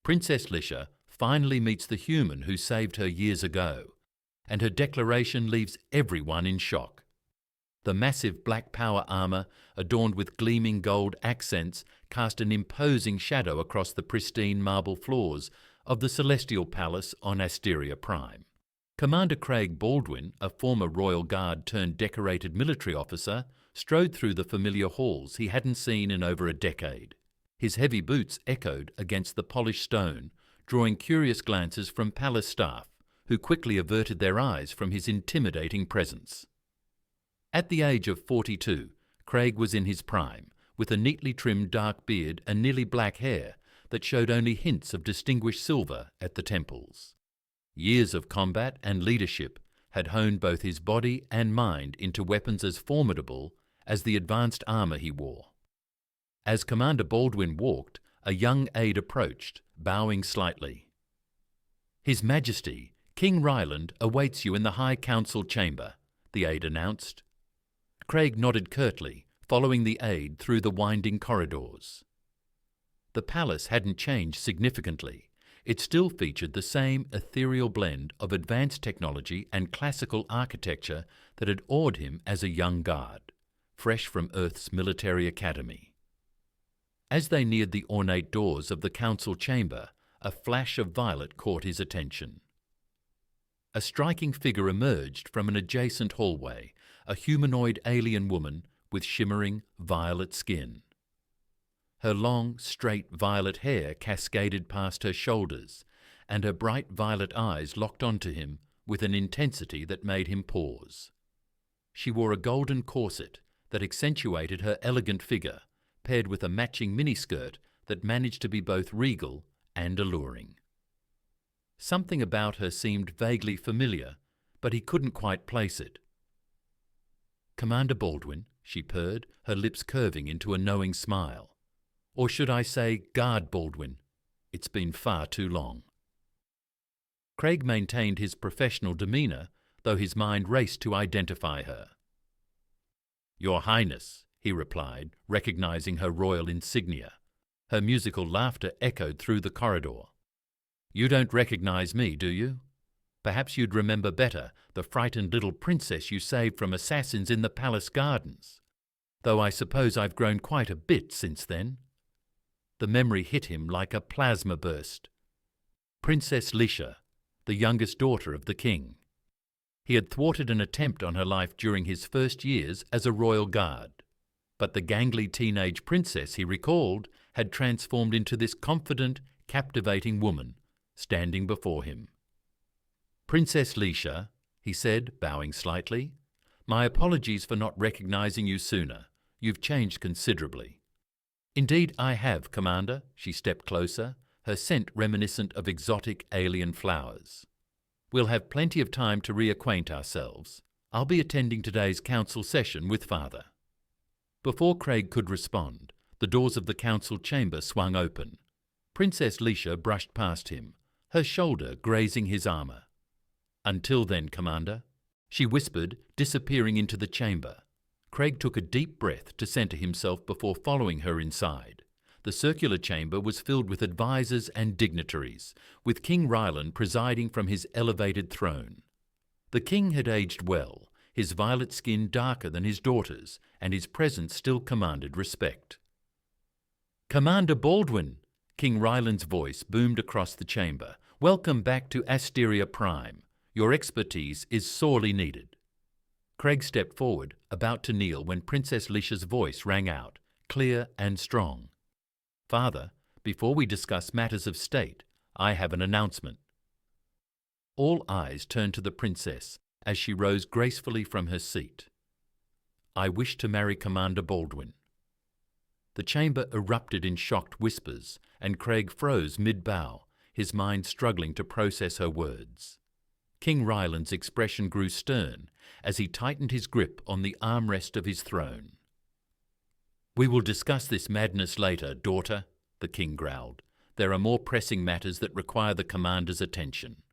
Princess Lisha finally meets the human who saved her years ago, and her declaration leaves everyone in shock. The massive black power armor, adorned with gleaming gold accents, cast an imposing shadow across the pristine marble floors of the Celestial Palace on Asteria Prime. Commander Craig Baldwin, a former Royal Guard turned decorated military officer, strode through the familiar halls he hadn't seen in over a decade. His heavy boots echoed against the polished stone, drawing curious glances from palace staff, who quickly averted their eyes from his intimidating presence. At the age of 42, Craig was in his prime, with a neatly trimmed dark beard and nearly black hair that showed only hints of distinguished silver at the temples. Years of combat and leadership had honed both his body and mind into weapons as formidable as the advanced armor he wore. As Commander Baldwin walked, a young aide approached, bowing slightly. "His Majesty, King Ryland, awaits you in the High Council chamber," the aide announced. Craig nodded curtly, following the aide through the winding corridors. The palace hadn't changed significantly. It still featured the same ethereal blend of advanced technology and classical architecture that had awed him as a young guard, fresh from Earth's military academy. As they neared the ornate doors of the council chamber, a flash of violet caught his attention. A striking figure emerged from an adjacent hallway, a humanoid alien woman with shimmering violet skin. Her long, straight violet hair cascaded past her shoulders, and her bright violet eyes locked onto him with an intensity that made him pause. She wore a golden corset that accentuated her elegant figure, paired with a matching miniskirt that managed to be both regal and alluring. Something about her seemed vaguely familiar, but he couldn't quite place it. "Commander Baldwin," she purred, her lips curving into a knowing smile. "Or should I say Guard Baldwin? It's been far too long." Craig maintained his professional demeanour, though his mind raced to identify her. "Your Highness," he replied, recognizing her royal insignia. Her musical laughter echoed through the corridor. "You don't recognize me, do you? Perhaps you'd remember better the frightened little princess you saved from assassins in the palace gardens. Though I suppose I've grown quite a bit since then." The memory hit him like a plasma burst. Princess Lisha, the youngest daughter of the king. He had thwarted an attempt on her life during his first years as a royal guard. But the gangly teenage princess, he recalled, had transformed into this confident, captivating woman, standing before him. "Princess Lisha," he said, bowing slightly, "my apologies for not recognizing you sooner. You've changed considerably." "Indeed I have, Commander." She stepped closer, her scent reminiscent of exotic alien flowers. "We'll have plenty of time to reacquaint ourselves. I'll be attending today's council session with Father." Before Craig could respond, the doors of the council chamber swung open. Princess Lisha brushed past him, her shoulder grazing his armor. "Until then, Commander," she whispered, disappearing into the chamber. Craig took a deep breath to center himself before following her inside. The circular chamber was filled with advisors and dignitaries, with King Ryland presiding from his elevated throne. The king had aged well, his violet skin darker than his daughter's, and his presence still commanded respect. "Commander Baldwin!" King Ryland's voice boomed across the chamber. "Welcome back to Asteria Prime. Your expertise is sorely needed." Craig stepped forward, about to kneel, when Princess Lisha's voice rang out, clear and strong. "Father, before we discuss matters of state, I have an announcement." All eyes turned to the princess as she rose gracefully from her seat. "I wish to marry Commander Baldwin." The chamber erupted in shocked whispers, and Craig froze mid-bow, his mind struggling to process her words. King Ryland's expression grew stern as he tightened his grip on the armrest of his throne. "We will discuss this madness later, daughter," the king growled. "There are more pressing matters that require the commander's attention."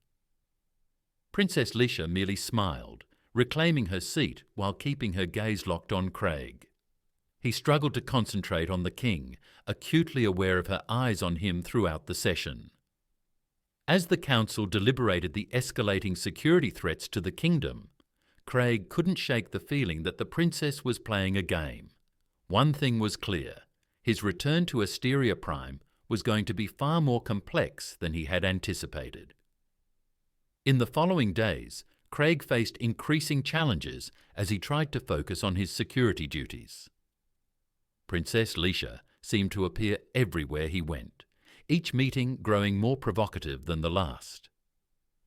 Princess Lisha merely smiled, reclaiming her seat while keeping her gaze locked on Craig. He struggled to concentrate on the king, acutely aware of her eyes on him throughout the session. As the Council deliberated the escalating security threats to the kingdom, Craig couldn't shake the feeling that the princess was playing a game. One thing was clear: his return to Asteria Prime was going to be far more complex than he had anticipated. In the following days, Craig faced increasing challenges as he tried to focus on his security duties. Princess Lisha seemed to appear everywhere he went, each meeting growing more provocative than the last.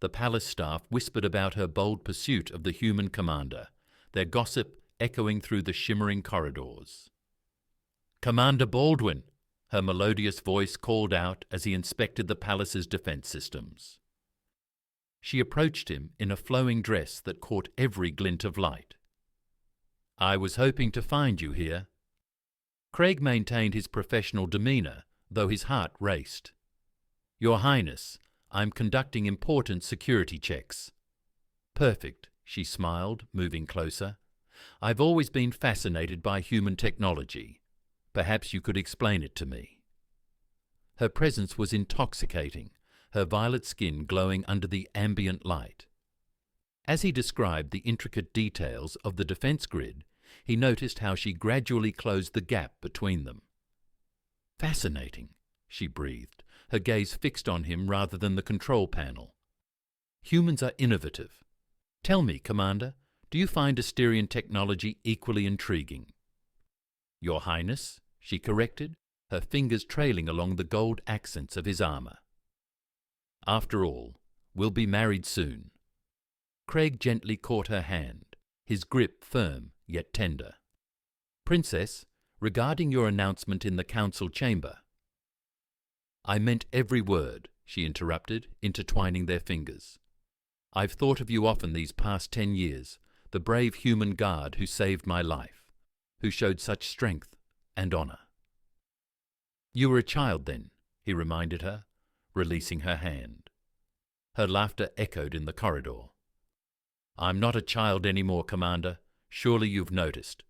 The palace staff whispered about her bold pursuit of the human commander, their gossip echoing through the shimmering corridors. "Commander Baldwin," her melodious voice called out as he inspected the palace's defense systems. She approached him in a flowing dress that caught every glint of light. "I was hoping to find you here." Craig maintained his professional demeanour, though his heart raced. "Your Highness, I'm conducting important security checks." "Perfect," she smiled, moving closer. "I've always been fascinated by human technology. Perhaps you could explain it to me." Her presence was intoxicating, her violet skin glowing under the ambient light. As he described the intricate details of the defense grid, he noticed how she gradually closed the gap between them. "Fascinating," she breathed, her gaze fixed on him rather than the control panel. "Humans are innovative. Tell me, Commander, do you find Asterian technology equally intriguing?" "Your Highness," she corrected, her fingers trailing along the gold accents of his armour. "After all, we'll be married soon." Craig gently caught her hand, his grip firm yet tender. "Princess, regarding your announcement in the council chamber—" "I meant every word," she interrupted, intertwining their fingers. "I've thought of you often these past 10 years, the brave human guard who saved my life, who showed such strength and honour." "You were a child then," he reminded her, releasing her hand. Her laughter echoed in the corridor. "I'm not a child anymore, Commander. Surely you've noticed."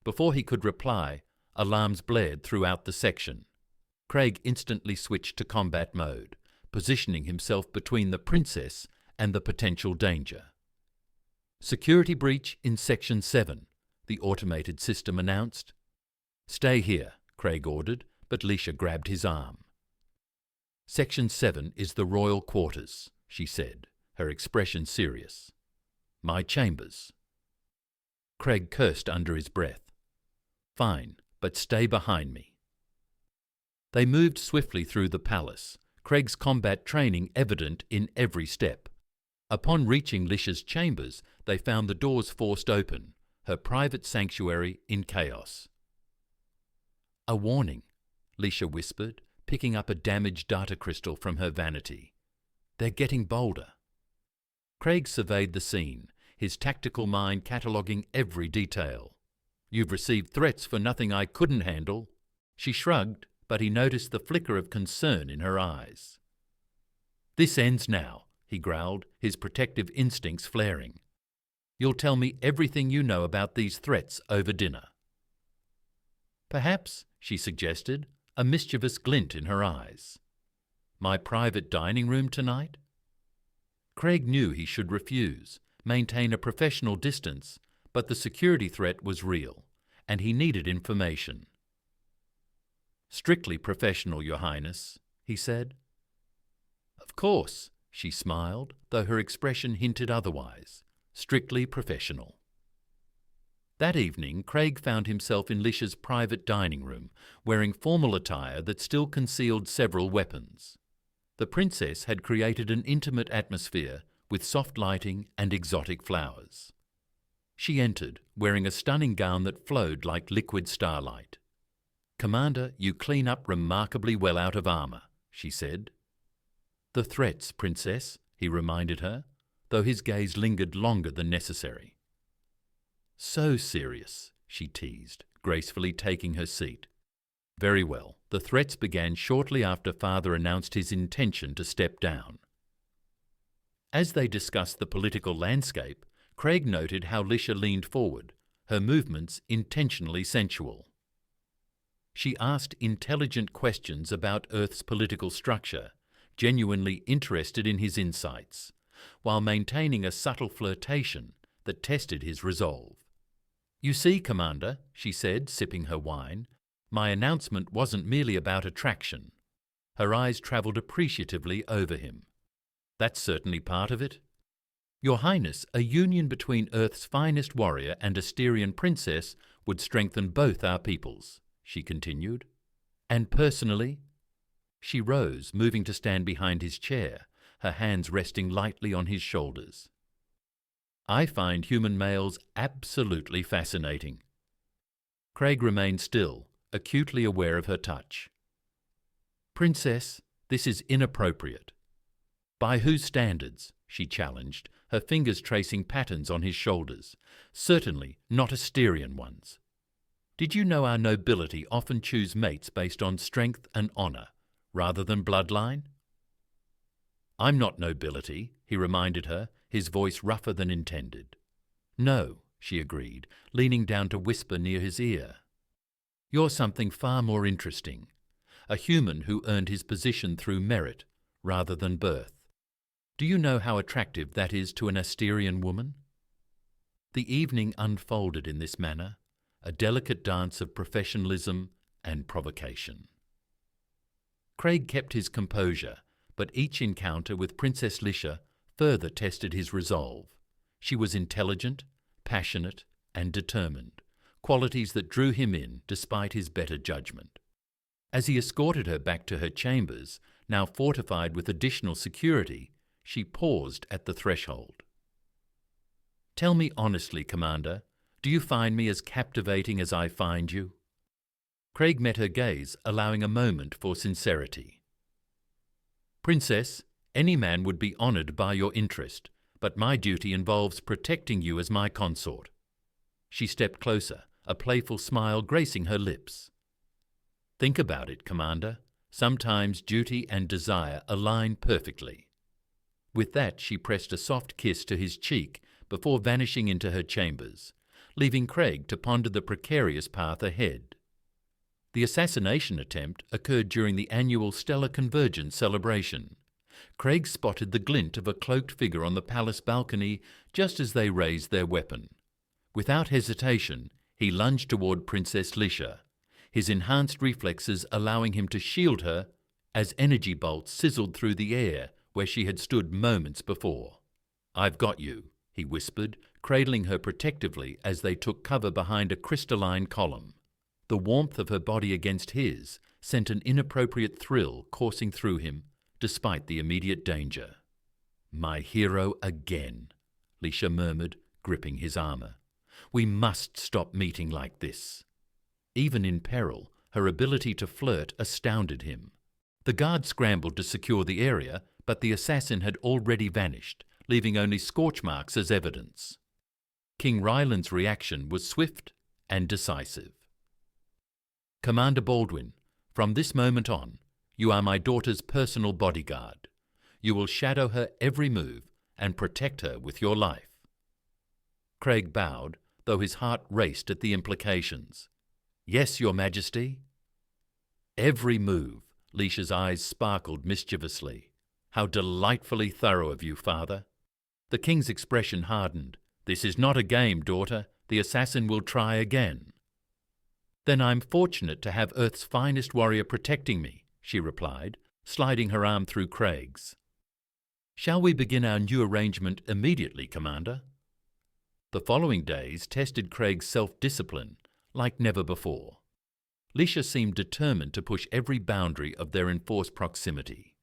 Before he could reply, alarms blared throughout the section. Craig instantly switched to combat mode, positioning himself between the princess and the potential danger. "Security breach in Section 7, the automated system announced. "Stay here," Craig ordered, but Lisha grabbed his arm. "Section 7 is the royal quarters," she said, her expression serious. "My chambers." Craig cursed under his breath. "Fine, but stay behind me." They moved swiftly through the palace, Craig's combat training evident in every step. Upon reaching Lisha's chambers, they found the doors forced open, her private sanctuary in chaos. "A warning," Lisha whispered, picking up a damaged data crystal from her vanity. "They're getting bolder." Craig surveyed the scene, his tactical mind cataloguing every detail. "You've received threats for nothing I couldn't handle." She shrugged, but he noticed the flicker of concern in her eyes. "This ends now," he growled, his protective instincts flaring. "You'll tell me everything you know about these threats over dinner." "Perhaps," she suggested, a mischievous glint in her eyes. "My private dining room tonight?" Craig knew he should refuse, maintain a professional distance, but the security threat was real, and he needed information. "Strictly professional, Your Highness," he said. "Of course," she smiled, though her expression hinted otherwise. "Strictly professional." That evening, Craig found himself in Lisha's private dining room, wearing formal attire that still concealed several weapons. The princess had created an intimate atmosphere with soft lighting and exotic flowers. She entered, wearing a stunning gown that flowed like liquid starlight. "Commander, you clean up remarkably well out of armour," she said. "The threats, Princess," he reminded her, though his gaze lingered longer than necessary. "So serious," she teased, gracefully taking her seat. "Very well. The threats began shortly after Father announced his intention to step down." As they discussed the political landscape, Craig noted how Lisha leaned forward, her movements intentionally sensual. She asked intelligent questions about Earth's political structure, genuinely interested in his insights, while maintaining a subtle flirtation that tested his resolve. "You see, Commander," she said, sipping her wine, "my announcement wasn't merely about attraction." Her eyes travelled appreciatively over him. "That's certainly part of it. Your Highness, a union between Earth's finest warrior and Asterian princess would strengthen both our peoples," she continued. "And personally?" She rose, moving to stand behind his chair, her hands resting lightly on his shoulders. "I find human males absolutely fascinating." Craig remained still, acutely aware of her touch. "Princess, this is inappropriate." "By whose standards?" she challenged, her fingers tracing patterns on his shoulders. "Certainly not Asterian ones. Did you know our nobility often choose mates based on strength and honor, rather than bloodline?" "I'm not nobility," he reminded her, his voice rougher than intended. "No," she agreed, leaning down to whisper near his ear. "You're something far more interesting, a human who earned his position through merit rather than birth. Do you know how attractive that is to an Asterian woman?" The evening unfolded in this manner, a delicate dance of professionalism and provocation. Craig kept his composure, but each encounter with Princess Lisha further tested his resolve. She was intelligent, passionate, and determined, qualities that drew him in despite his better judgment. As he escorted her back to her chambers, now fortified with additional security, she paused at the threshold. "Tell me honestly, Commander, do you find me as captivating as I find you?" Craig met her gaze, allowing a moment for sincerity. "Princess, any man would be honored by your interest, but my duty involves protecting you as my consort." She stepped closer, a playful smile gracing her lips. "Think about it, Commander. Sometimes duty and desire align perfectly." With that, she pressed a soft kiss to his cheek before vanishing into her chambers, leaving Craig to ponder the precarious path ahead. The assassination attempt occurred during the annual Stellar Convergence celebration. Craig spotted the glint of a cloaked figure on the palace balcony just as they raised their weapon. Without hesitation, he lunged toward Princess Lisha, his enhanced reflexes allowing him to shield her as energy bolts sizzled through the air where she had stood moments before. "I've got you," he whispered, cradling her protectively as they took cover behind a crystalline column. The warmth of her body against his sent an inappropriate thrill coursing through him, despite the immediate danger. "My hero again," Lisha murmured, gripping his armor. "We must stop meeting like this." Even in peril, her ability to flirt astounded him. The guard scrambled to secure the area, but the assassin had already vanished, leaving only scorch marks as evidence. King Ryland's reaction was swift and decisive. "Commander Baldwin, from this moment on, you are my daughter's personal bodyguard. You will shadow her every move and protect her with your life." Craig bowed, though his heart raced at the implications. "Yes, Your Majesty." "Every move," Lisha's eyes sparkled mischievously. "How delightfully thorough of you, Father." The king's expression hardened. "This is not a game, daughter. The assassin will try again." "Then I'm fortunate to have Earth's finest warrior protecting me," she replied, sliding her arm through Craig's. "Shall we begin our new arrangement immediately, Commander?" The following days tested Craig's self-discipline like never before. Lisha seemed determined to push every boundary of their enforced proximity.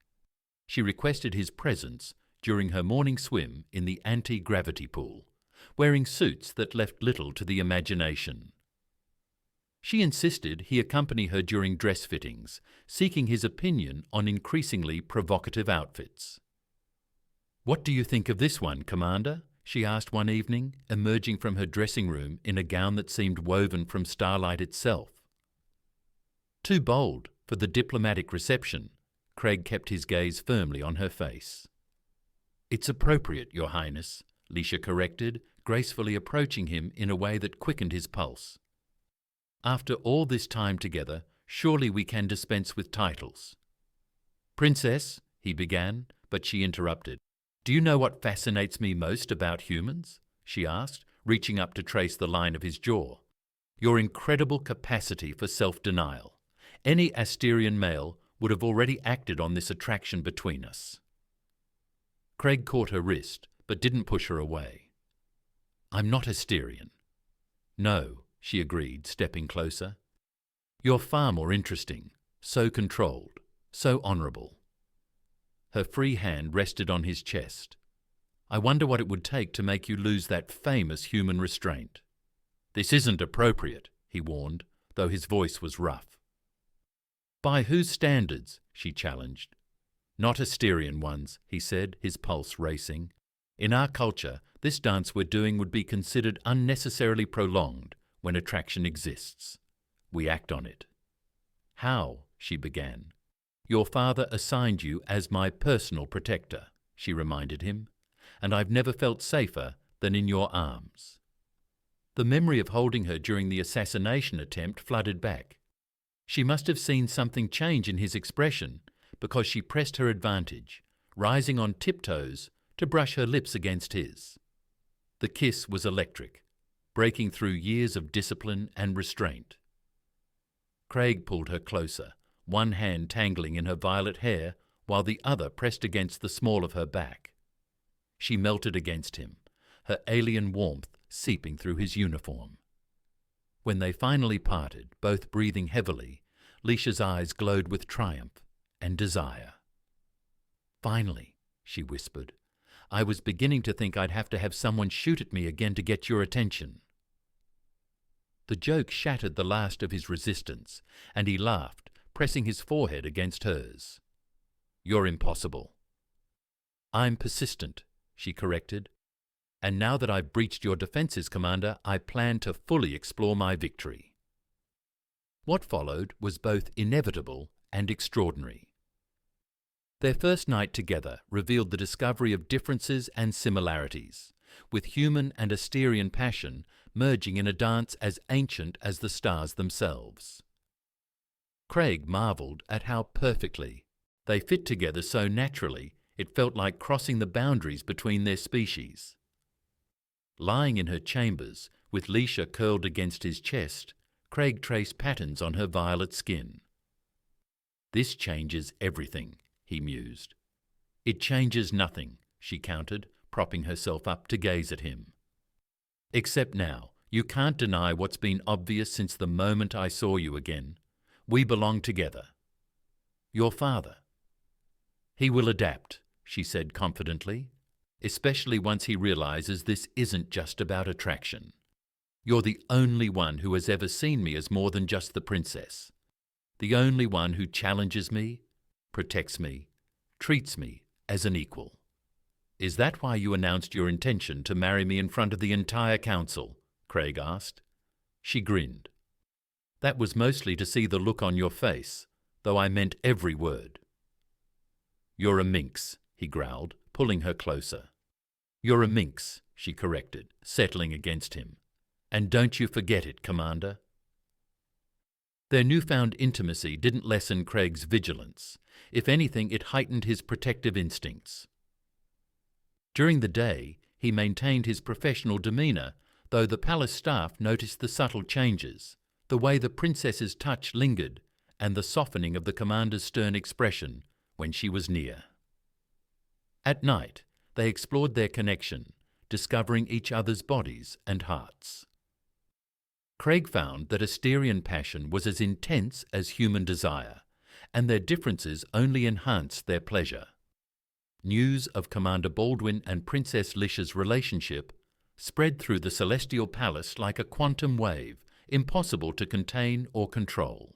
She requested his presence during her morning swim in the anti-gravity pool, wearing suits that left little to the imagination. She insisted he accompany her during dress fittings, seeking his opinion on increasingly provocative outfits. "What do you think of this one, Commander?" she asked one evening, emerging from her dressing room in a gown that seemed woven from starlight itself. "Too bold for the diplomatic reception." Craig kept his gaze firmly on her face. "It's appropriate, Your Highness," Lisha corrected, gracefully approaching him in a way that quickened his pulse. "After all this time together, surely we can dispense with titles." "Princess," he began, but she interrupted. "Do you know what fascinates me most about humans?" she asked, reaching up to trace the line of his jaw. "Your incredible capacity for self-denial. Any Asterian male would have already acted on this attraction between us." Craig caught her wrist, but didn't push her away. "I'm not Asterian." "No," she agreed, stepping closer. "You're far more interesting, so controlled, so honourable." Her free hand rested on his chest. "I wonder what it would take to make you lose that famous human restraint." "This isn't appropriate," he warned, though his voice was rough. "By whose standards?" she challenged. "Not Asterian ones," he said, his pulse racing. "In our culture, this dance we're doing would be considered unnecessarily prolonged when attraction exists. We act on it." "How?" she began. "Your father assigned you as my personal protector," she reminded him, "and I've never felt safer than in your arms." The memory of holding her during the assassination attempt flooded back. She must have seen something change in his expression, because she pressed her advantage, rising on tiptoes to brush her lips against his. The kiss was electric, breaking through years of discipline and restraint. Craig pulled her closer, one hand tangling in her violet hair while the other pressed against the small of her back. She melted against him, her alien warmth seeping through his uniform. When they finally parted, both breathing heavily, Leisha's eyes glowed with triumph and desire. "Finally," she whispered. "I was beginning to think I'd have to have someone shoot at me again to get your attention." The joke shattered the last of his resistance, and he laughed, pressing his forehead against hers. "You're impossible." "I'm persistent," she corrected. "And now that I've breached your defenses, Commander, I plan to fully explore my victory." What followed was both inevitable and extraordinary. Their first night together revealed the discovery of differences and similarities, with human and Asterian passion merging in a dance as ancient as the stars themselves. Craig marvelled at how perfectly they fit together so naturally it felt like crossing the boundaries between their species. Lying in her chambers, with Leisha curled against his chest, Craig traced patterns on her violet skin. "This changes everything," he mused. "It changes nothing," she countered, propping herself up to gaze at him. "Except now, you can't deny what's been obvious since the moment I saw you again. We belong together. Your father." "He will adapt," she said confidently, "especially once he realizes this isn't just about attraction. You're the only one who has ever seen me as more than just the princess. The only one who challenges me, protects me, treats me as an equal." "Is that why you announced your intention to marry me in front of the entire council?" Craig asked. She grinned. "That was mostly to see the look on your face, though I meant every word." "You're a minx," he growled, pulling her closer. "You're a minx," she corrected, settling against him. "And don't you forget it, Commander." Their newfound intimacy didn't lessen Craig's vigilance. If anything, it heightened his protective instincts. During the day, he maintained his professional demeanour, though the palace staff noticed the subtle changes, the way the princess's touch lingered, and the softening of the commander's stern expression when she was near. At night, they explored their connection, discovering each other's bodies and hearts. Craig found that Asterian passion was as intense as human desire, and their differences only enhanced their pleasure. News of Commander Baldwin and Princess Lisha's relationship spread through the celestial palace like a quantum wave, impossible to contain or control.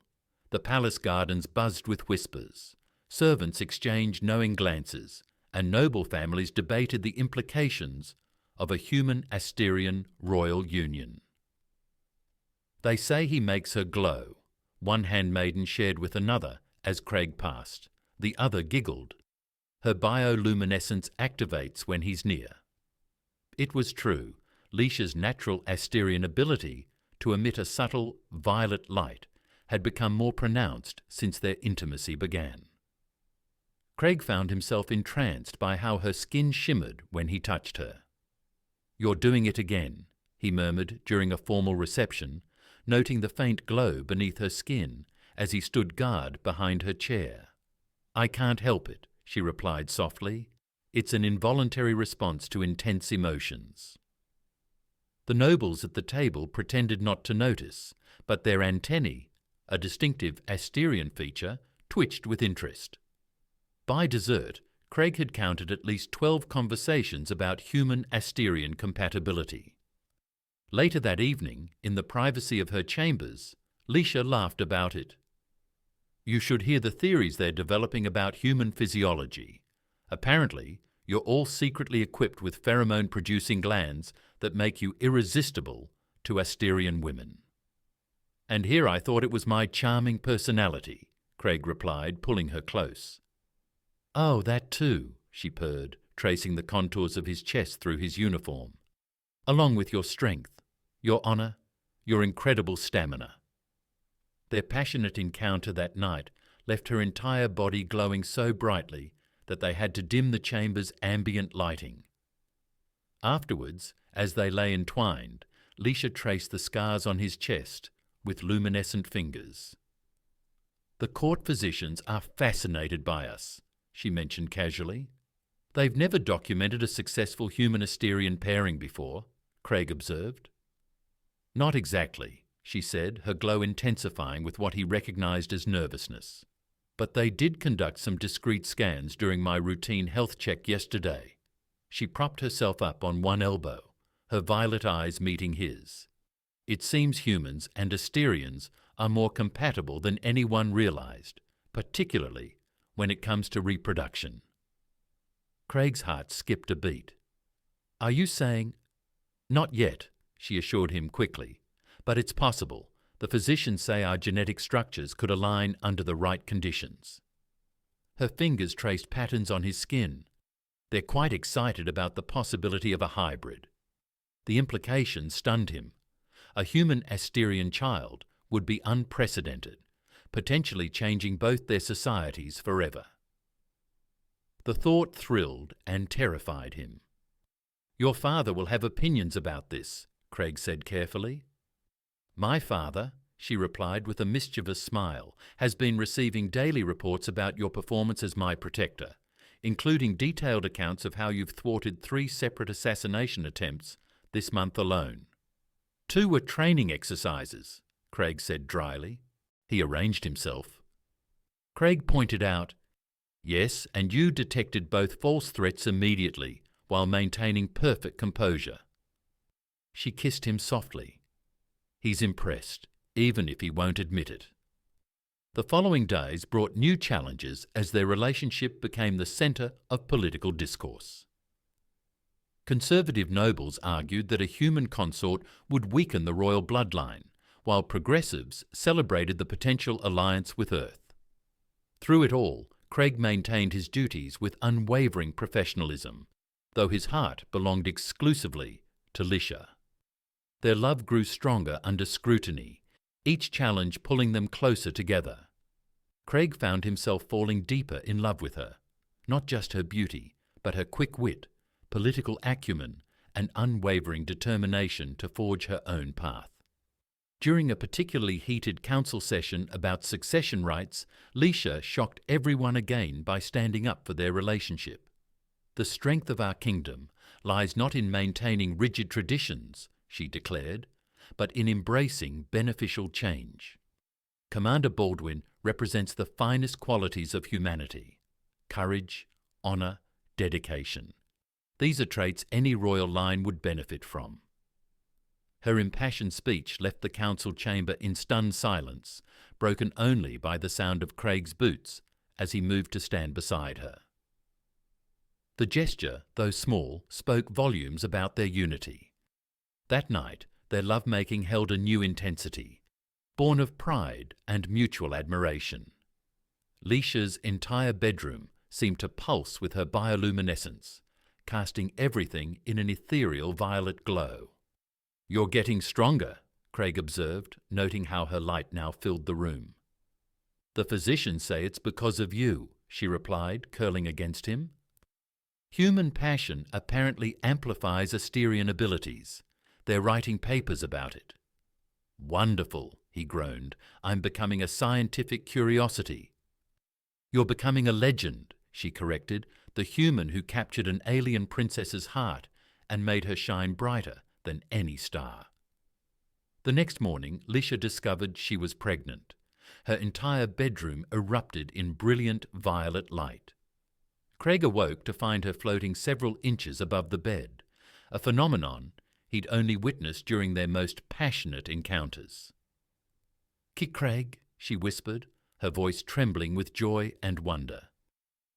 The palace gardens buzzed with whispers, servants exchanged knowing glances, and noble families debated the implications of a human-Asterian royal union. "They say he makes her glow," one handmaiden shared with another as Craig passed. The other giggled. "Her bioluminescence activates when he's near." It was true. Leisha's natural Asterian ability to emit a subtle violet light had become more pronounced since their intimacy began. Craig found himself entranced by how her skin shimmered when he touched her. "You're doing it again," he murmured during a formal reception, noting the faint glow beneath her skin as he stood guard behind her chair. "I can't help it," she replied softly. "It's an involuntary response to intense emotions." The nobles at the table pretended not to notice, but their antennae, a distinctive Asterian feature, twitched with interest. By dessert, Craig had counted at least 12 conversations about human Asterian compatibility. Later that evening, in the privacy of her chambers, Leisha laughed about it. "You should hear the theories they're developing about human physiology. Apparently, you're all secretly equipped with pheromone-producing glands that make you irresistible to Asterian women." "And here I thought it was my charming personality," Craig replied, pulling her close. "Oh, that too," she purred, tracing the contours of his chest through his uniform. "Along with your strength, your honor, your incredible stamina." Their passionate encounter that night left her entire body glowing so brightly that they had to dim the chamber's ambient lighting. Afterwards, as they lay entwined, Leisha traced the scars on his chest with luminescent fingers. "The court physicians are fascinated by us," she mentioned casually. "They've never documented a successful human-Asterian pairing before," Craig observed. "Not exactly," she said, her glow intensifying with what he recognized as nervousness. "But they did conduct some discreet scans during my routine health check yesterday." She propped herself up on one elbow, her violet eyes meeting his. "It seems humans and Asterians are more compatible than anyone realized, particularly when it comes to reproduction." Craig's heart skipped a beat. "Are you saying—" "Not yet," she assured him quickly. "But it's possible. The physicians say our genetic structures could align under the right conditions." Her fingers traced patterns on his skin. "They're quite excited about the possibility of a hybrid." The implication stunned him. A human Asterian child would be unprecedented, potentially changing both their societies forever. The thought thrilled and terrified him. "Your father will have opinions about this," Craig said carefully. "My father," she replied with a mischievous smile, "has been receiving daily reports about your performance as my protector, including detailed accounts of how you've thwarted 3 separate assassination attempts this month alone." "2 were training exercises," Craig said dryly. He arranged himself. Craig pointed out, "Yes, and you detected both false threats immediately, while maintaining perfect composure." She kissed him softly. He's impressed, even if he won't admit it. The following days brought new challenges as their relationship became the centre of political discourse. Conservative nobles argued that a human consort would weaken the royal bloodline, while progressives celebrated the potential alliance with Earth. Through it all, Craig maintained his duties with unwavering professionalism, though his heart belonged exclusively to Leisha. Their love grew stronger under scrutiny, each challenge pulling them closer together. Craig found himself falling deeper in love with her, not just her beauty, but her quick wit, political acumen, and unwavering determination to forge her own path. During a particularly heated council session about succession rights, Leisha shocked everyone again by standing up for their relationship. "The strength of our kingdom lies not in maintaining rigid traditions," she declared, "but in embracing beneficial change." Commander Baldwin represents the finest qualities of humanity: courage, honor, dedication. These are traits any royal line would benefit from. Her impassioned speech left the council chamber in stunned silence, broken only by the sound of Craig's boots as he moved to stand beside her. The gesture, though small, spoke volumes about their unity. That night, their lovemaking held a new intensity, born of pride and mutual admiration. Leisha's entire bedroom seemed to pulse with her bioluminescence, casting everything in an ethereal violet glow. "You're getting stronger," Craig observed, noting how her light now filled the room. "The physicians say it's because of you," she replied, curling against him. Human passion apparently amplifies Asterian abilities. They're writing papers about it. Wonderful, he groaned. I'm becoming a scientific curiosity. You're becoming a legend, she corrected, the human who captured an alien princess's heart and made her shine brighter than any star. The next morning, Lisha discovered she was pregnant. Her entire bedroom erupted in brilliant violet light. Craig awoke to find her floating several inches above the bed, a phenomenon he'd only witnessed during their most passionate encounters. "Kit Craig," she whispered, her voice trembling with joy and wonder.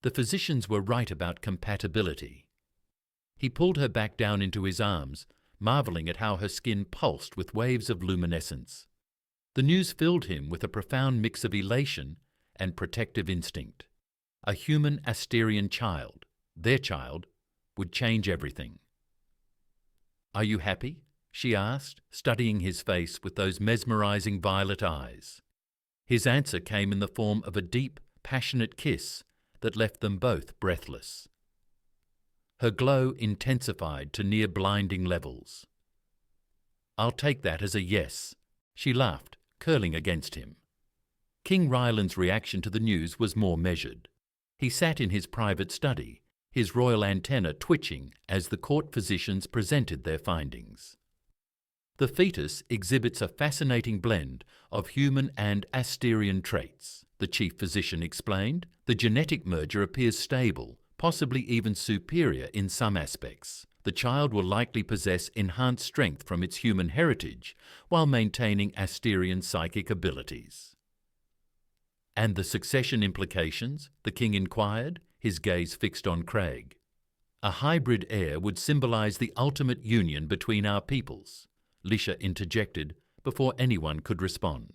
The physicians were right about compatibility. He pulled her back down into his arms, marveling at how her skin pulsed with waves of luminescence. The news filled him with a profound mix of elation and protective instinct. A human Asterian child, their child, would change everything. "Are you happy?" she asked, studying his face with those mesmerizing violet eyes. His answer came in the form of a deep, passionate kiss that left them both breathless. Her glow intensified to near blinding levels. "I'll take that as a yes," she laughed, curling against him. King Ryland's reaction to the news was more measured. He sat in his private study, his royal antenna twitching as the court physicians presented their findings. The fetus exhibits a fascinating blend of human and Asterian traits, the chief physician explained. The genetic merger appears stable, possibly even superior in some aspects. The child will likely possess enhanced strength from its human heritage while maintaining Asterian psychic abilities. "And the succession implications?" the king inquired, his gaze fixed on Craig. "A hybrid heir would symbolize the ultimate union between our peoples," Lisha interjected before anyone could respond.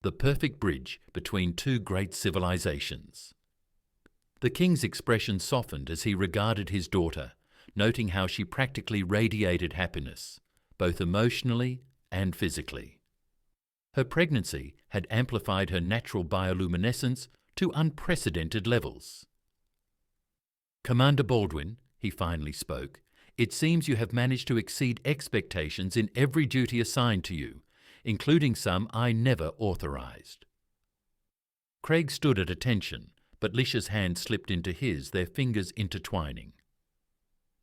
"The perfect bridge between two great civilizations." The king's expression softened as he regarded his daughter, noting how she practically radiated happiness, both emotionally and physically. Her pregnancy had amplified her natural bioluminescence to unprecedented levels. "Commander Baldwin," he finally spoke, "it seems you have managed to exceed expectations in every duty assigned to you, including some I never authorized." Craig stood at attention, but Lisha's hand slipped into his, their fingers intertwining.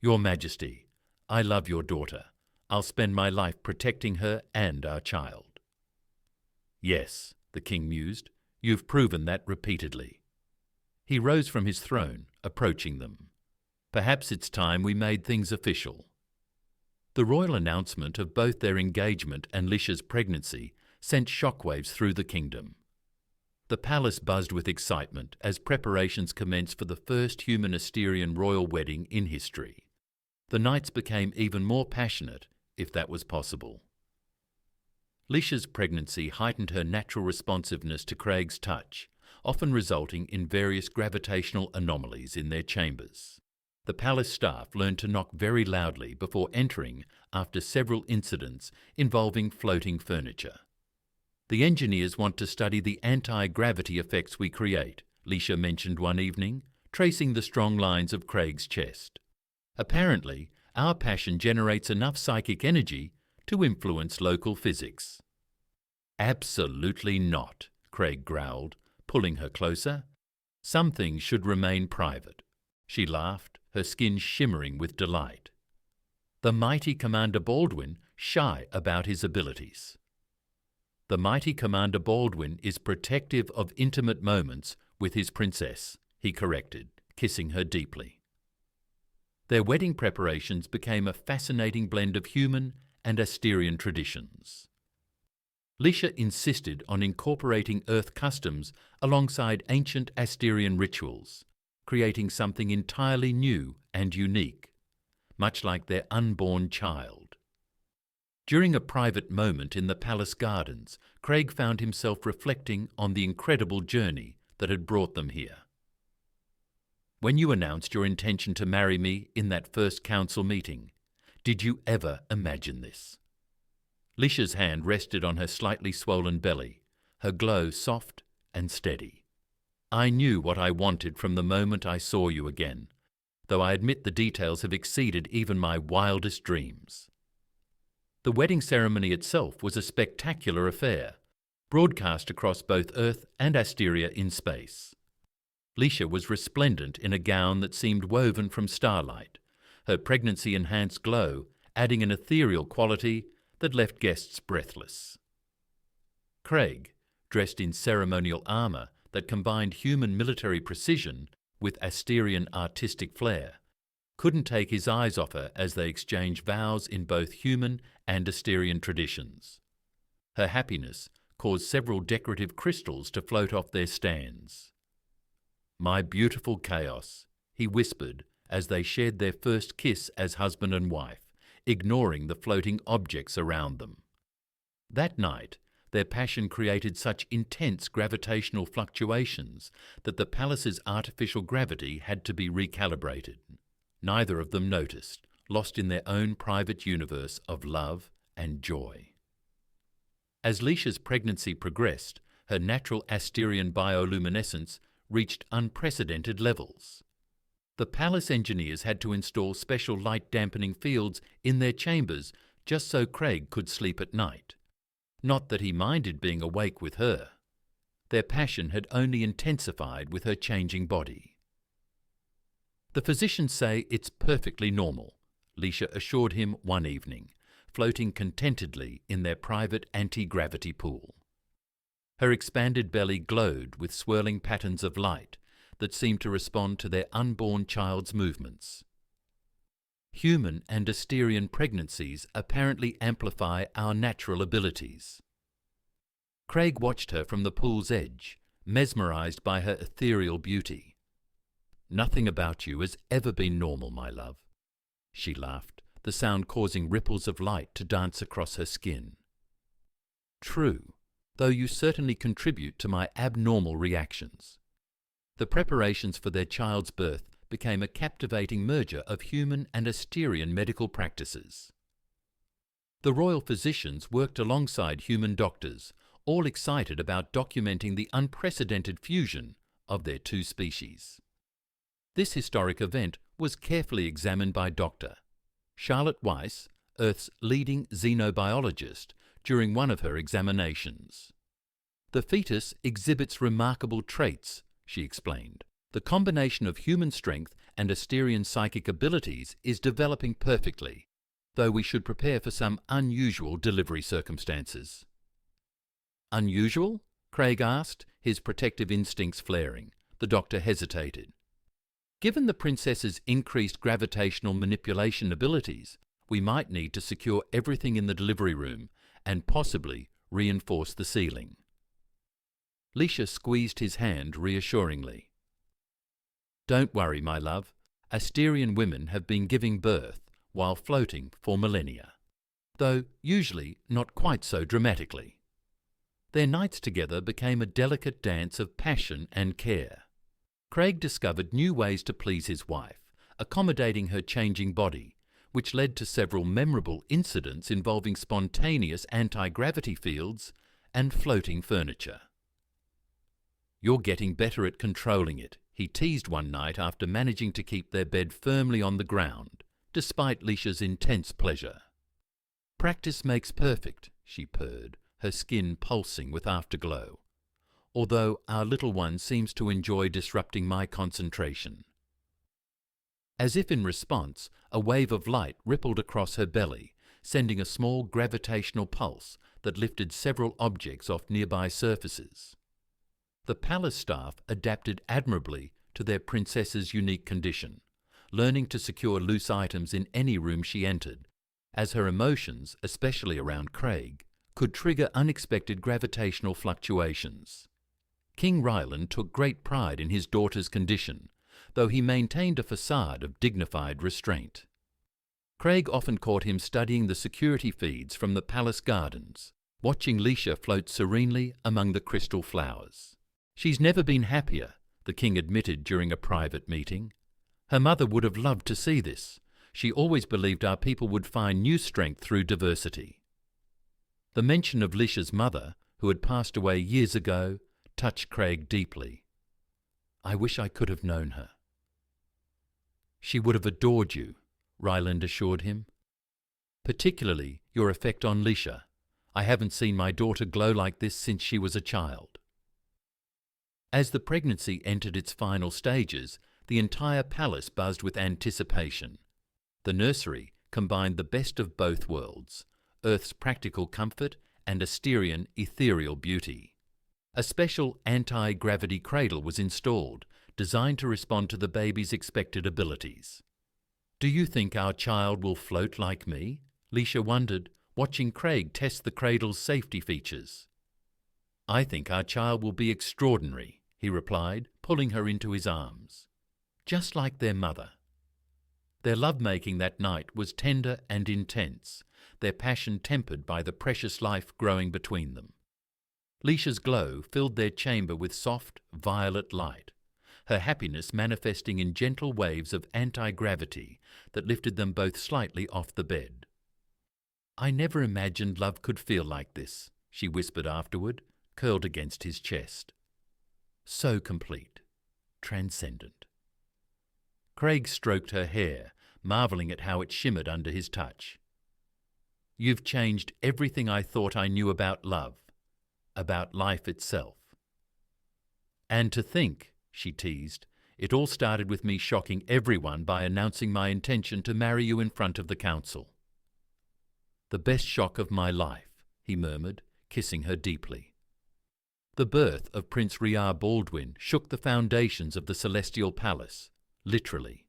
"Your Majesty, I love your daughter. I'll spend my life protecting her and our child." "Yes," the king mused, "you've proven that repeatedly." He rose from his throne, approaching them. "Perhaps it's time we made things official." The royal announcement of both their engagement and Lisha's pregnancy sent shockwaves through the kingdom. The palace buzzed with excitement as preparations commenced for the first human Asterian royal wedding in history. The nights became even more passionate, if that was possible. Lisha's pregnancy heightened her natural responsiveness to Craig's touch, often resulting in various gravitational anomalies in their chambers. The palace staff learned to knock very loudly before entering after several incidents involving floating furniture. "The engineers want to study the anti-gravity effects we create," Lisha mentioned one evening, tracing the strong lines of Craig's chest. "Apparently, our passion generates enough psychic energy to influence local physics." "Absolutely not," Craig growled, pulling her closer. "Some things should remain private." She laughed, her skin shimmering with delight. "The mighty Commander Baldwin shy about his abilities." "The mighty Commander Baldwin is protective of intimate moments with his princess," he corrected, kissing her deeply. Their wedding preparations became a fascinating blend of human and Asterian traditions. Lisha insisted on incorporating Earth customs alongside ancient Asterian rituals, creating something entirely new and unique, much like their unborn child. During a private moment in the palace gardens, Craig found himself reflecting on the incredible journey that had brought them here. "When you announced your intention to marry me in that first council meeting, did you ever imagine this?" Lisha's hand rested on her slightly swollen belly, her glow soft and steady. I knew what I wanted from the moment I saw you again, though I admit the details have exceeded even my wildest dreams. The wedding ceremony itself was a spectacular affair, broadcast across both Earth and Asteria in space. Lisha was resplendent in a gown that seemed woven from starlight, her pregnancy-enhanced glow adding an ethereal quality that left guests breathless. Craig, dressed in ceremonial armour that combined human military precision with Asterian artistic flair, couldn't take his eyes off her as they exchanged vows in both human and Asterian traditions. Her happiness caused several decorative crystals to float off their stands. "My beautiful chaos," he whispered as they shared their first kiss as husband and wife, ignoring the floating objects around them. That night, their passion created such intense gravitational fluctuations that the palace's artificial gravity had to be recalibrated. Neither of them noticed, lost in their own private universe of love and joy. As Lisha's pregnancy progressed, her natural Asterian bioluminescence reached unprecedented levels. The palace engineers had to install special light-dampening fields in their chambers just so Craig could sleep at night. Not that he minded being awake with her. Their passion had only intensified with her changing body. "The physicians say it's perfectly normal," Lisha assured him one evening, floating contentedly in their private anti-gravity pool. Her expanded belly glowed with swirling patterns of light that seemed to respond to their unborn child's movements. Human and Asterian pregnancies apparently amplify our natural abilities. Craig watched her from the pool's edge, mesmerized by her ethereal beauty. "Nothing about you has ever been normal, my love." She laughed, the sound causing ripples of light to dance across her skin. "True, though you certainly contribute to my abnormal reactions." The preparations for their child's birth became a captivating merger of human and Asterian medical practices. The royal physicians worked alongside human doctors, all excited about documenting the unprecedented fusion of their two species. This historic event was carefully examined by Dr. Charlotte Weiss, Earth's leading xenobiologist, during one of her examinations. "The fetus exhibits remarkable traits," she explained. "The combination of human strength and Asterian psychic abilities is developing perfectly, though we should prepare for some unusual delivery circumstances." "Unusual?" Craig asked, his protective instincts flaring. The doctor hesitated. "Given the princess's increased gravitational manipulation abilities, we might need to secure everything in the delivery room and possibly reinforce the ceiling." Lisha squeezed his hand reassuringly. "Don't worry, my love. Asterian women have been giving birth while floating for millennia, though usually not quite so dramatically." Their nights together became a delicate dance of passion and care. Craig discovered new ways to please his wife, accommodating her changing body, which led to several memorable incidents involving spontaneous anti-gravity fields and floating furniture. "You're getting better at controlling it," he teased one night after managing to keep their bed firmly on the ground, despite Lisha's intense pleasure. "Practice makes perfect," she purred, her skin pulsing with afterglow. "Although our little one seems to enjoy disrupting my concentration." As if in response, a wave of light rippled across her belly, sending a small gravitational pulse that lifted several objects off nearby surfaces. The palace staff adapted admirably to their princess's unique condition, learning to secure loose items in any room she entered, as her emotions, especially around Craig, could trigger unexpected gravitational fluctuations. King Ryland took great pride in his daughter's condition, though he maintained a facade of dignified restraint. Craig often caught him studying the security feeds from the palace gardens, watching Lisha float serenely among the crystal flowers. "She's never been happier," the king admitted during a private meeting. "Her mother would have loved to see this. She always believed our people would find new strength through diversity." The mention of Lisha's mother, who had passed away years ago, touched Craig deeply. I wish I could have known her. She would have adored you, Ryland assured him. Particularly your effect on Lisha. I haven't seen my daughter glow like this since she was a child. As the pregnancy entered its final stages, the entire palace buzzed with anticipation. The nursery combined the best of both worlds, Earth's practical comfort and Asterian ethereal beauty. A special anti-gravity cradle was installed, designed to respond to the baby's expected abilities. Do you think our child will float like me? Lisha wondered, watching Craig test the cradle's safety features. I think our child will be extraordinary, he replied, pulling her into his arms. Just like their mother. Their lovemaking that night was tender and intense, their passion tempered by the precious life growing between them. Lisha's glow filled their chamber with soft, violet light, her happiness manifesting in gentle waves of anti-gravity that lifted them both slightly off the bed. I never imagined love could feel like this, she whispered afterward, curled against his chest. So complete, transcendent. Craig stroked her hair, marvelling at how it shimmered under his touch. You've changed everything I thought I knew about love, about life itself. And to think, she teased, it all started with me shocking everyone by announcing my intention to marry you in front of the council. The best shock of my life, he murmured, kissing her deeply. The birth of Prince Riar Baldwin shook the foundations of the celestial palace, literally.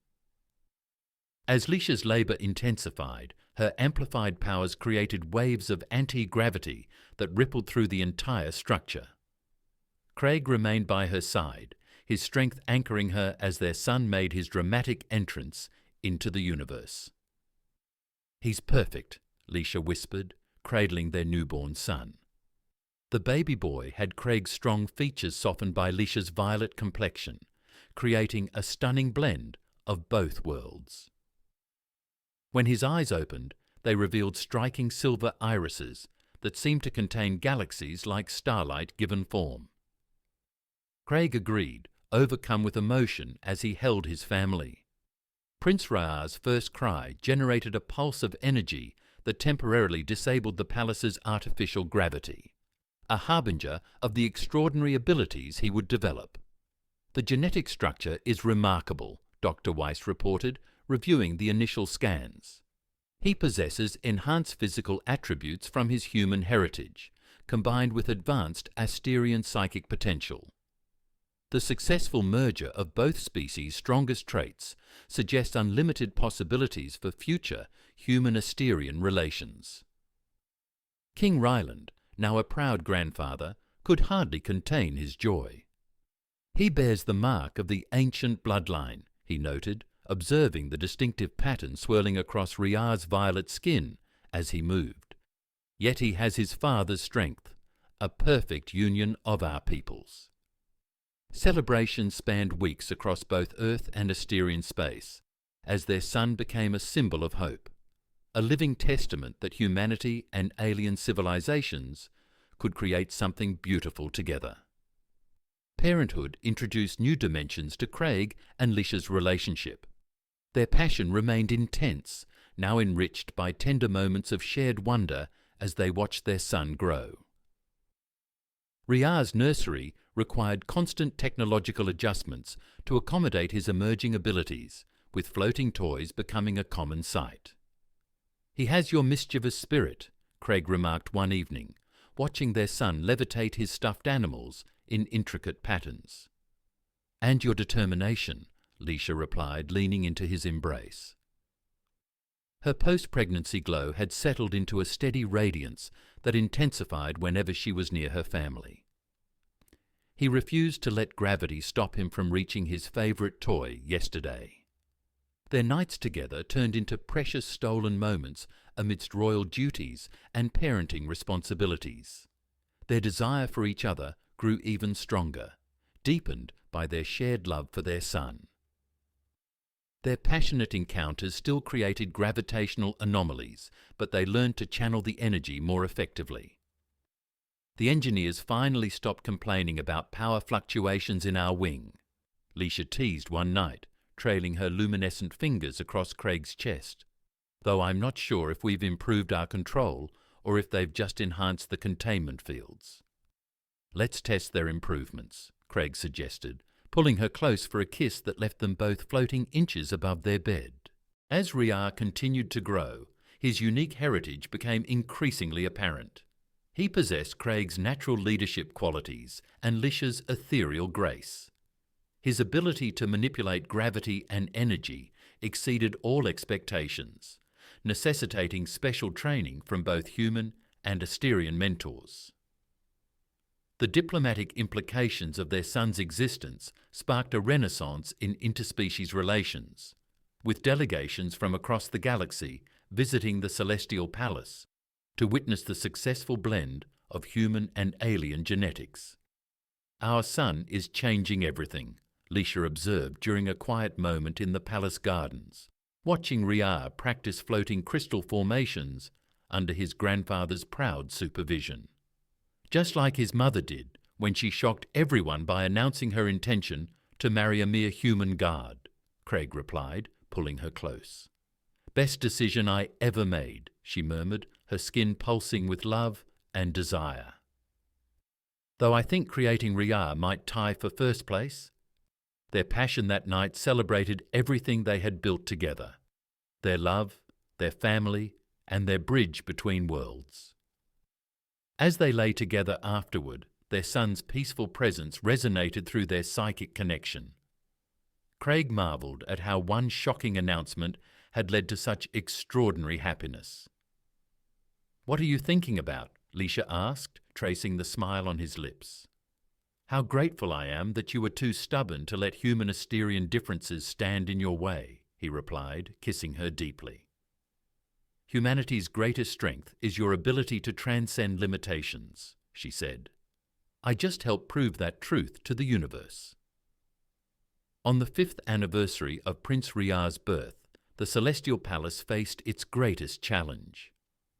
As Lisha's labour intensified, her amplified powers created waves of anti-gravity that rippled through the entire structure. Craig remained by her side, his strength anchoring her as their son made his dramatic entrance into the universe. He's perfect, Lisha whispered, cradling their newborn son. The baby boy had Craig's strong features softened by Lisha's violet complexion, creating a stunning blend of both worlds. When his eyes opened, they revealed striking silver irises that seemed to contain galaxies like starlight given form. Craig agreed, overcome with emotion as he held his family. Prince Riar's first cry generated a pulse of energy that temporarily disabled the palace's artificial gravity, a harbinger of the extraordinary abilities he would develop. The genetic structure is remarkable, Dr. Weiss reported, reviewing the initial scans. He possesses enhanced physical attributes from his human heritage, combined with advanced Asterian psychic potential. The successful merger of both species' strongest traits suggests unlimited possibilities for future human-Asterian relations. King Ryland, now a proud grandfather, could hardly contain his joy. He bears the mark of the ancient bloodline, he noted, observing the distinctive pattern swirling across Riar's violet skin as he moved. Yet he has his father's strength, a perfect union of our peoples. Celebrations spanned weeks across both Earth and Asterian space, as their son became a symbol of hope, a living testament that humanity and alien civilizations could create something beautiful together. Parenthood introduced new dimensions to Craig and Lisha's relationship. Their passion remained intense, now enriched by tender moments of shared wonder as they watched their son grow. Riar's nursery required constant technological adjustments to accommodate his emerging abilities, with floating toys becoming a common sight. He has your mischievous spirit, Craig remarked one evening, watching their son levitate his stuffed animals in intricate patterns. And your determination, Lisha replied, leaning into his embrace. Her post-pregnancy glow had settled into a steady radiance that intensified whenever she was near her family. He refused to let gravity stop him from reaching his favourite toy yesterday. Their nights together turned into precious stolen moments amidst royal duties and parenting responsibilities. Their desire for each other grew even stronger, deepened by their shared love for their son. Their passionate encounters still created gravitational anomalies, but they learned to channel the energy more effectively. The engineers finally stopped complaining about power fluctuations in our wing. Leisha teased one night, trailing her luminescent fingers across Craig's chest. Though I'm not sure if we've improved our control or if they've just enhanced the containment fields. Let's test their improvements, Craig suggested, pulling her close for a kiss that left them both floating inches above their bed. As Riar continued to grow, his unique heritage became increasingly apparent. He possessed Craig's natural leadership qualities and Lisha's ethereal grace. His ability to manipulate gravity and energy exceeded all expectations, necessitating special training from both human and Asterian mentors. The diplomatic implications of their son's existence sparked a renaissance in interspecies relations, with delegations from across the galaxy visiting the Celestial Palace to witness the successful blend of human and alien genetics. "Our son is changing everything," Leisha observed during a quiet moment in the palace gardens, watching Riar practice floating crystal formations under his grandfather's proud supervision. Just like his mother did when she shocked everyone by announcing her intention to marry a mere human guard, Craig replied, pulling her close. "Best decision I ever made," she murmured, her skin pulsing with love and desire. Though I think creating Riar might tie for first place. Their passion that night celebrated everything they had built together, their love, their family, and their bridge between worlds. As they lay together afterward, their son's peaceful presence resonated through their psychic connection. Craig marvelled at how one shocking announcement had led to such extraordinary happiness. "What are you thinking about?" Leisha asked, tracing the smile on his lips. "How grateful I am that you were too stubborn to let human Asterian differences stand in your way," he replied, kissing her deeply. "Humanity's greatest strength is your ability to transcend limitations," she said. "I just helped prove that truth to the universe." On the 5th anniversary of Prince Riar's birth, the Celestial Palace faced its greatest challenge.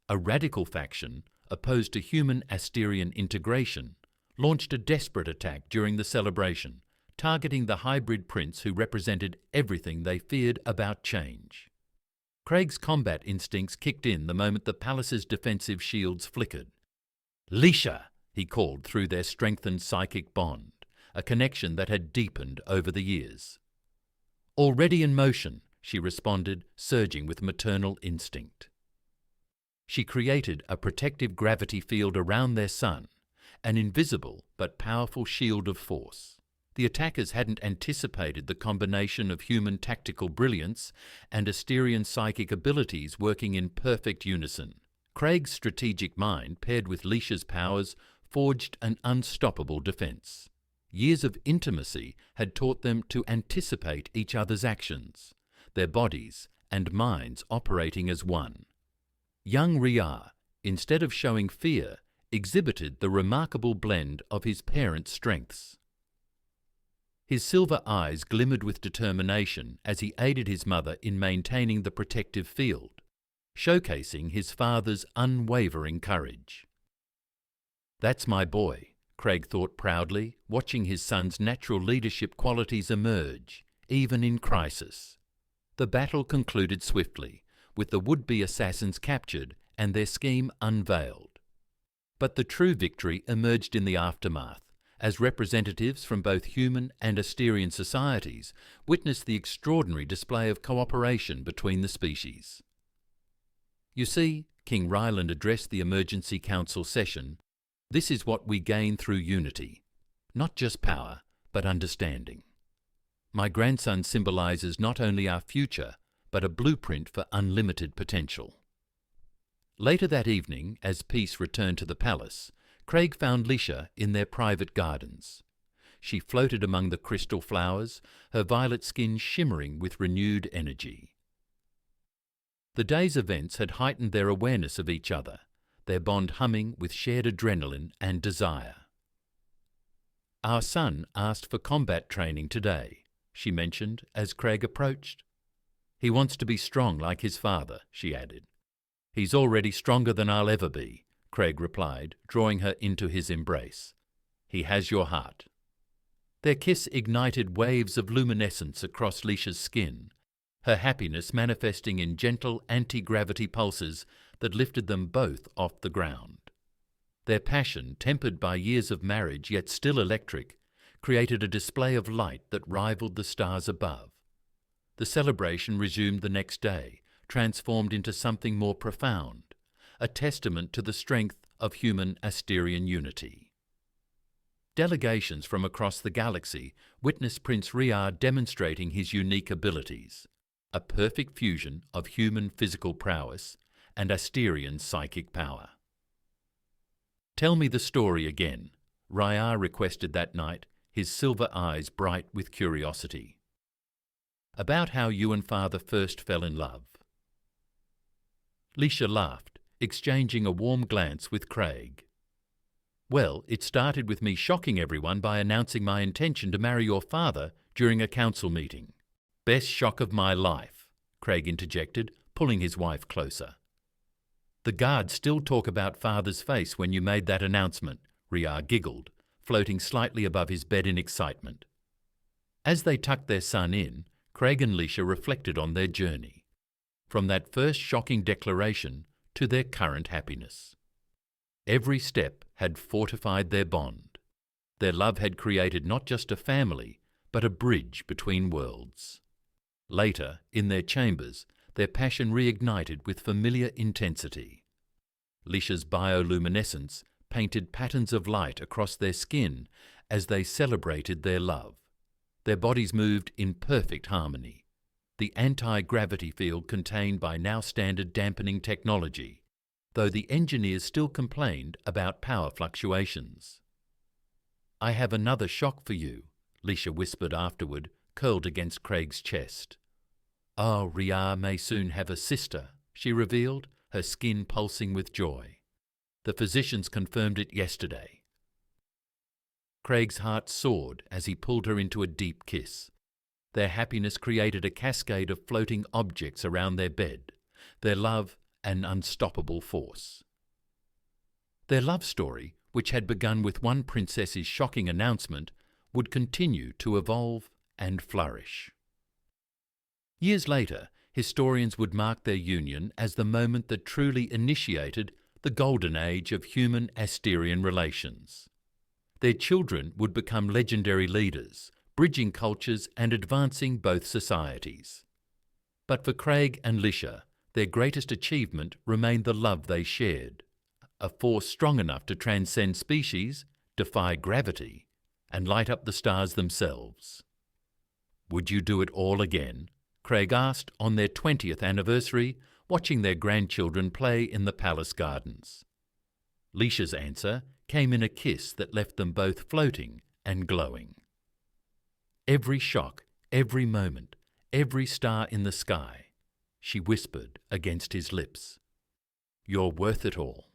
A radical faction, opposed to human Asterian integration, launched a desperate attack during the celebration, targeting the hybrid prince who represented everything they feared about change. Craig's combat instincts kicked in the moment the palace's defensive shields flickered. "Leisha!" he called through their strengthened psychic bond, a connection that had deepened over the years. "Already in motion," she responded, surging with maternal instinct. She created a protective gravity field around their son, an invisible but powerful shield of force. The attackers hadn't anticipated the combination of human tactical brilliance and Asterian psychic abilities working in perfect unison. Craig's strategic mind, paired with Leisha's powers, forged an unstoppable defense. Years of intimacy had taught them to anticipate each other's actions, their bodies and minds operating as one. Young Riar, instead of showing fear, exhibited the remarkable blend of his parents' strengths. His silver eyes glimmered with determination as he aided his mother in maintaining the protective field, showcasing his father's unwavering courage. "That's my boy," Craig thought proudly, watching his son's natural leadership qualities emerge, even in crisis. The battle concluded swiftly, with the would-be assassins captured and their scheme unveiled. But the true victory emerged in the aftermath, as representatives from both human and Asterian societies witnessed the extraordinary display of cooperation between the species. "You see," King Ryland addressed the Emergency Council session, "this is what we gain through unity. Not just power, but understanding. My grandson symbolizes not only our future, but a blueprint for unlimited potential." Later that evening, as peace returned to the palace, Craig found Leisha in their private gardens. She floated among the crystal flowers, her violet skin shimmering with renewed energy. The day's events had heightened their awareness of each other, their bond humming with shared adrenaline and desire. "Our son asked for combat training today," she mentioned as Craig approached. "He wants to be strong like his father," she added. "He's already stronger than I'll ever be," Craig replied, drawing her into his embrace. "He has your heart." Their kiss ignited waves of luminescence across Leisha's skin, her happiness manifesting in gentle anti-gravity pulses that lifted them both off the ground. Their passion, tempered by years of marriage yet still electric, created a display of light that rivaled the stars above. The celebration resumed the next day, transformed into something more profound, a testament to the strength of human Asterian unity. Delegations from across the galaxy witnessed Prince Riar demonstrating his unique abilities, a perfect fusion of human physical prowess and Asterian psychic power. "Tell me the story again," Riar requested that night, his silver eyes bright with curiosity. "About how you and Father first fell in love." Leisha laughed, exchanging a warm glance with Craig. "Well, it started with me shocking everyone by announcing my intention to marry your father during a council meeting." "Best shock of my life," Craig interjected, pulling his wife closer. "The guards still talk about Father's face when you made that announcement," Riar giggled, floating slightly above his bed in excitement. As they tucked their son in, Craig and Leisha reflected on their journey, from that first shocking declaration to their current happiness. Every step had fortified their bond. Their love had created not just a family, but a bridge between worlds. Later, in their chambers, their passion reignited with familiar intensity. Leisha's bioluminescence painted patterns of light across their skin as they celebrated their love. Their bodies moved in perfect harmony, the anti-gravity field contained by now-standard dampening technology, though the engineers still complained about power fluctuations. "I have another shock for you," Leisha whispered afterward, curled against Craig's chest. "Oh, Riar may soon have a sister," she revealed, her skin pulsing with joy. "The physicians confirmed it yesterday." Craig's heart soared as he pulled her into a deep kiss. Their happiness created a cascade of floating objects around their bed, their love an unstoppable force. Their love story, which had begun with one princess's shocking announcement, would continue to evolve and flourish. Years later, historians would mark their union as the moment that truly initiated the golden age of human-Asterian relations. Their children would become legendary leaders, bridging cultures and advancing both societies. But for Craig and Leisha, their greatest achievement remained the love they shared, a force strong enough to transcend species, defy gravity, and light up the stars themselves. "Would you do it all again?" Craig asked on their 20th anniversary, watching their grandchildren play in the palace gardens. Leisha's answer came in a kiss that left them both floating and glowing. "Every shock, every moment, every star in the sky," she whispered against his lips. "You're worth it all."